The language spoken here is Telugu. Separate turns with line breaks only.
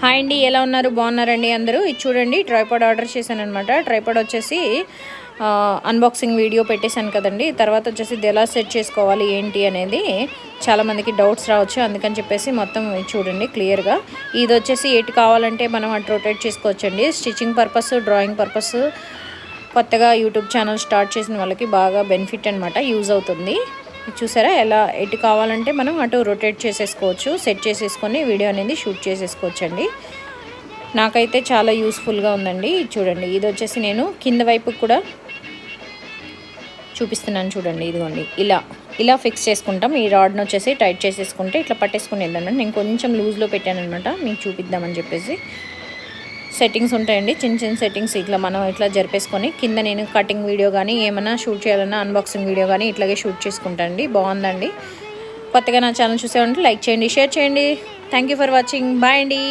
హాయ్ అండి, ఎలా ఉన్నారు? బాగున్నారండి అందరూ? ఇది చూడండి, ట్రైపాడ్ ఆర్డర్ చేశాను అనమాట. ట్రైపాడ్ వచ్చేసి అన్బాక్సింగ్ వీడియో పెట్టేశాను కదండి. తర్వాత వచ్చేసి ఇది ఎలా సెట్ చేసుకోవాలి ఏంటి అనేది చాలామందికి డౌట్స్ రావచ్చు. అందుకని చెప్పేసి మొత్తం చూడండి క్లియర్గా. ఇది వచ్చేసి ఎటు కావాలంటే మనం అటు రొటేట్ చేసుకోవచ్చండి. స్టిచ్చింగ్ పర్పస్, డ్రాయింగ్ పర్పస్, కొత్తగా యూట్యూబ్ ఛానల్ స్టార్ట్ చేసిన వాళ్ళకి బాగా బెనిఫిట్ అనమాట, యూజ్ అవుతుంది. చూసారా ఎలా ఎటు కావాలంటే మనం అటు రొటేట్ చేసేసుకోవచ్చు, సెట్ చేసేసుకొని వీడియో అనేది షూట్ చేసేసుకోవచ్చండి. నాకైతే చాలా యూస్ఫుల్గా ఉందండి. చూడండి, ఇది వచ్చేసి నేను కింద వైపు కూడా చూపిస్తున్నాను చూడండి. ఇదిగోండి, ఇలా ఫిక్స్ చేసుకుంటాం. ఈ రాడ్ను వచ్చేసి టైట్ చేసేసుకుంటే ఇట్లా పట్టేసుకునేది అనమాట. నేను కొంచెం లూజ్లో పెట్టాను అనమాట, మీకు చూపిద్దామని చెప్పేసి. సెట్టింగ్స్ ఉంటాయండి, చిన్న చిన్న సెట్టింగ్స్ ఇట్లా మనం ఇట్లా జరిపేసుకొని కింద నేను కటింగ్ వీడియో కానీ ఏమైనా షూట్ చేయాలన్నా అన్బాక్సింగ్ వీడియో కానీ ఇట్లాగే షూట్ చేసుకుంటానండి. బాగుందండి. కొత్తగా నా ఛానల్ చూసేవాళ్ళంటే లైక్ చేయండి, షేర్ చేయండి. Thank you for watching. Bye అండి.